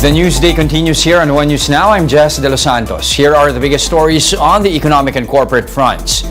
The news day continues here on One News Now. I'm Jess De Los Santos. Here are the biggest stories on the economic and corporate fronts.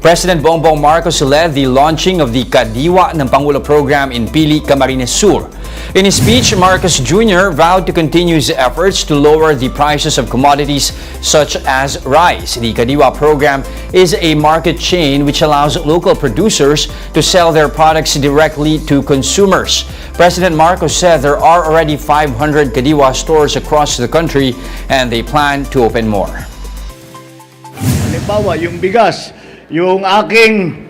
President Bongbong Marcos led the launching of the Kadiwa ng Pangulo program in Pili, Camarines Sur. In his speech, Marcos Jr. vowed to continue his efforts to lower the prices of commodities such as rice. The Kadiwa program is a market chain which allows local producers to sell their products directly to consumers. President Marcos said there are already 500 Kadiwa stores across the country and they plan to open more. Halimbawa, yung bigas, yung aking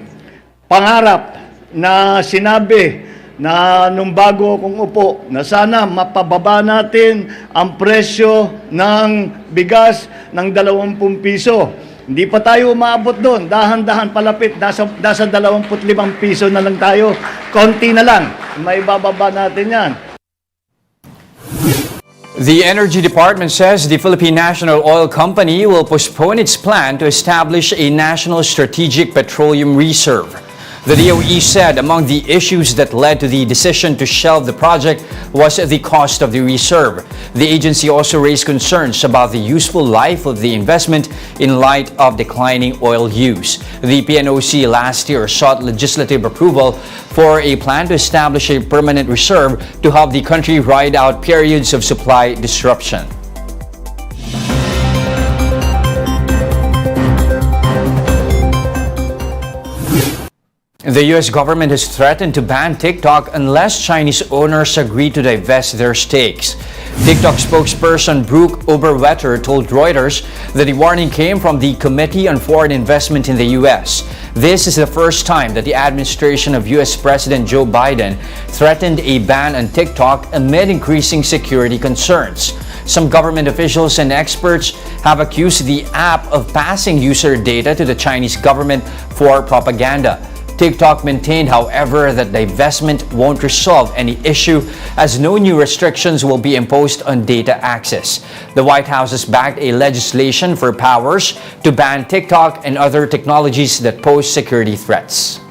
pangarap na sinabi na nung bago akong upo na sana mapababa natin ang presyo ng bigas ng 20 piso. Hindi pa tayo umaabot doon. Dahan-dahan palapit. Nasa 25 piso na lang tayo. Konti na lang. May bababa natin yan. The Energy Department says the Philippine National Oil Company will postpone its plan to establish a national strategic petroleum reserve. The DOE said among the issues that led to the decision to shelve the project was the cost of the reserve. The agency also raised concerns about the useful life of the investment in light of declining oil use. The PNOC last year sought legislative approval for a plan to establish a permanent reserve to help the country ride out periods of supply disruption. The U.S. government has threatened to ban TikTok unless Chinese owners agree to divest their stakes. TikTok spokesperson Brooke Oberwetter told Reuters that the warning came from the Committee on Foreign Investment in the U.S. This is the first time that the administration of U.S. President Joe Biden threatened a ban on TikTok amid increasing security concerns. Some government officials and experts have accused the app of passing user data to the Chinese government for propaganda. TikTok maintained, however, that divestment won't resolve any issue as no new restrictions will be imposed on data access. The White House has backed a legislation for powers to ban TikTok and other technologies that pose security threats.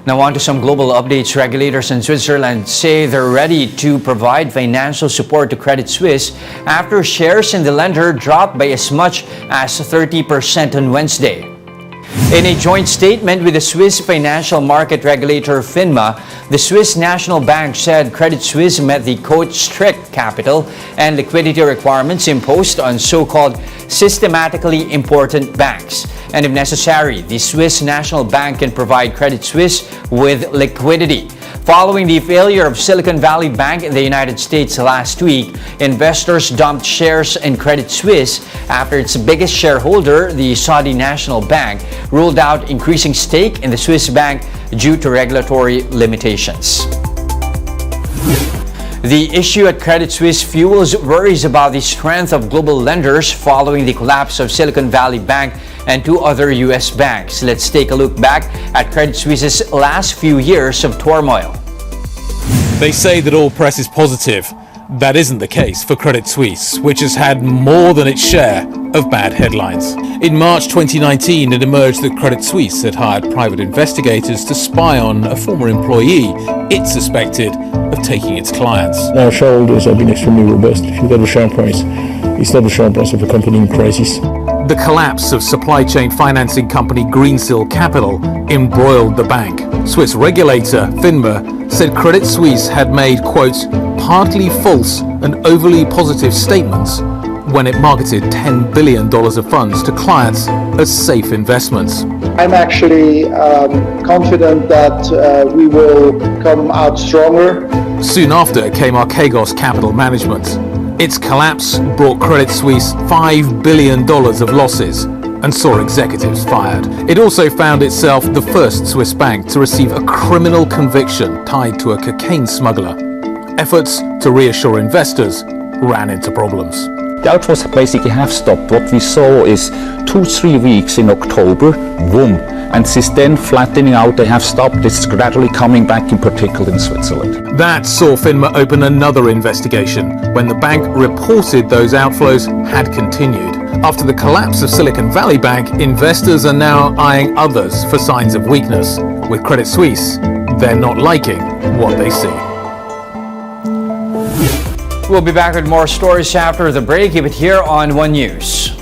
Now on to some global updates. Regulators in Switzerland say they're ready to provide financial support to Credit Suisse after shares in the lender dropped by as much as 30% on Wednesday. In a joint statement with the Swiss financial market regulator FINMA, the Swiss National Bank said Credit Suisse met the strict capital and liquidity requirements imposed on so-called systematically important banks. And if necessary, the Swiss National Bank can provide Credit Suisse with liquidity. Following the failure of Silicon Valley Bank in the United States last week, investors dumped shares in Credit Suisse after its biggest shareholder, the Saudi National Bank, ruled out increasing stake in the Swiss bank due to regulatory limitations. The issue at Credit Suisse fuels worries about the strength of global lenders following the collapse of Silicon Valley Bank and two other U.S. banks. Let's take a look back at Credit Suisse's last few years of turmoil. They say that all press is positive. That isn't the case for Credit Suisse, which has had more than its share of bad headlines. In March 2019, it emerged that Credit Suisse had hired private investigators to spy on a former employee it suspected of taking its clients. Our shareholders have been extremely robust. If you look at the share price, it's not the share price of a company in crisis. The collapse of supply chain financing company Greensill Capital embroiled the bank. Swiss regulator FINMA said Credit Suisse had made, quote, partly false and overly positive statements when it marketed $10 billion of funds to clients as safe investments. I'm actually confident that we will come out stronger. Soon after came Archegos Capital Management. Its collapse brought Credit Suisse $5 billion of losses and saw executives fired. It also found itself the first Swiss bank to receive a criminal conviction tied to a cocaine smuggler. Efforts to reassure investors ran into problems. The outflows basically have stopped. What we saw is 2-3 weeks in October, boom, and since then flattening out. They have stopped. It's gradually coming back, in particular in Switzerland. That saw FINMA open another investigation when the bank reported those outflows had continued. After the collapse of Silicon Valley Bank, investors are now eyeing others for signs of weakness. With Credit Suisse, they're not liking what they see. We'll be back with more stories after the break. Keep it here on One News.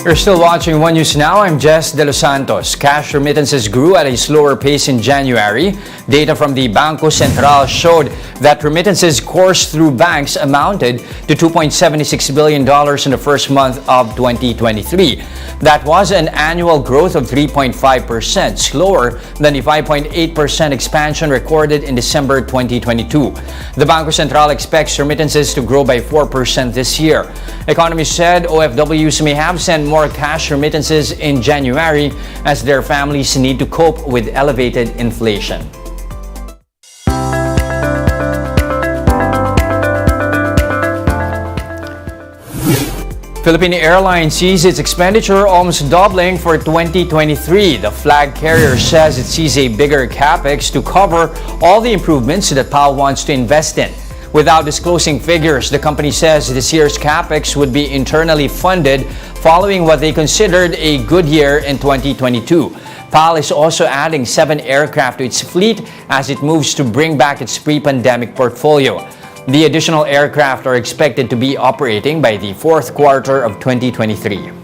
You're still watching One News Now. I'm Jess De Los Santos. Cash remittances grew at a slower pace in January. Data from the Bangko Sentral showed that remittances coursed through banks amounted to $2.76 billion in the first month of 2023. That was an annual growth of 3.5%, slower than the 5.8% expansion recorded in December 2022. The Bangko Sentral expects remittances to grow by 4% this year. Economists said OFWs may have sent more cash remittances in January as their families need to cope with elevated inflation. Philippine Airlines sees its expenditure almost doubling for 2023. The flag carrier says it sees a bigger capex to cover all the improvements that PAL wants to invest in. Without disclosing figures, the company says this year's capex would be internally funded following what they considered a good year in 2022. PAL is also adding 7 aircraft to its fleet as it moves to bring back its pre-pandemic portfolio. The additional aircraft are expected to be operating by the fourth quarter of 2023.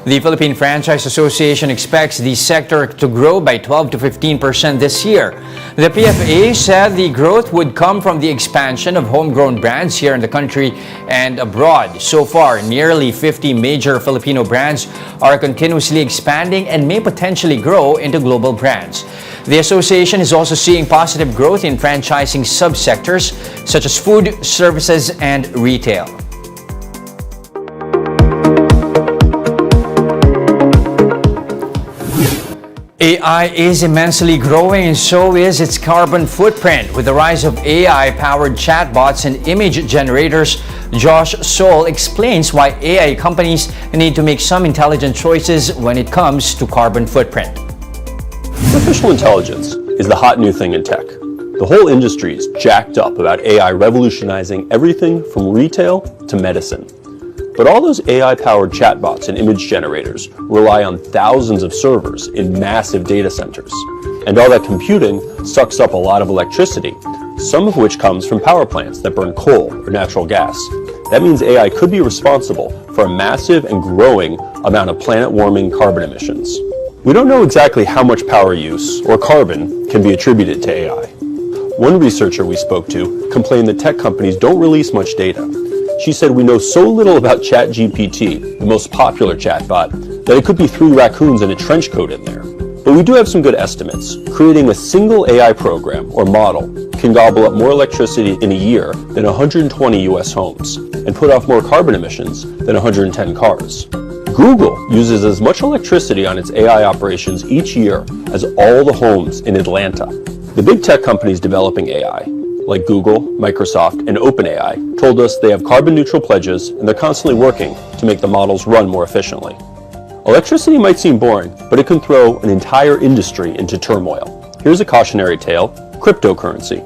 The Philippine Franchise Association expects the sector to grow by 12 to 15% this year. The PFA said the growth would come from the expansion of homegrown brands here in the country and abroad. So far, nearly 50 major Filipino brands are continuously expanding and may potentially grow into global brands. The association is also seeing positive growth in franchising subsectors such as food, services, and retail. AI is immensely growing and so is its carbon footprint. With the rise of AI-powered chatbots and image generators, Josh Soul explains why AI companies need to make some intelligent choices when it comes to carbon footprint. Artificial intelligence is the hot new thing in tech. The whole industry is jacked up about AI revolutionizing everything from retail to medicine. But all those AI-powered chatbots and image generators rely on thousands of servers in massive data centers. And all that computing sucks up a lot of electricity, some of which comes from power plants that burn coal or natural gas. That means AI could be responsible for a massive and growing amount of planet-warming carbon emissions. We don't know exactly how much power use or carbon can be attributed to AI. One researcher we spoke to complained that tech companies don't release much data. She said, "We know so little about ChatGPT, the most popular chatbot, that it could be 3 raccoons in a trench coat in there. But we do have some good estimates. Creating a single AI program or model can gobble up more electricity in a year than 120 US homes and put off more carbon emissions than 110 cars. Google uses as much electricity on its AI operations each year as all the homes in Atlanta." The big tech companies developing AI, like Google, Microsoft, and OpenAI, told us they have carbon neutral pledges and they're constantly working to make the models run more efficiently. Electricity might seem boring, but it can throw an entire industry into turmoil. Here's a cautionary tale: cryptocurrency.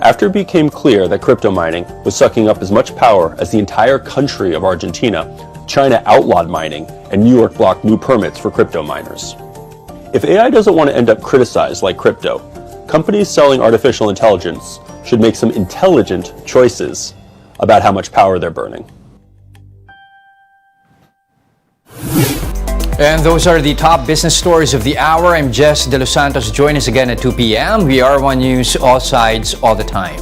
After it became clear that crypto mining was sucking up as much power as the entire country of Argentina, China outlawed mining and New York blocked new permits for crypto miners. If AI doesn't want to end up criticized like crypto, companies selling artificial intelligence should make some intelligent choices about how much power they're burning. And those are the top business stories of the hour. I'm Jess De Los Santos. Join us again at 2 p.m. We are One News, all sides, all the time.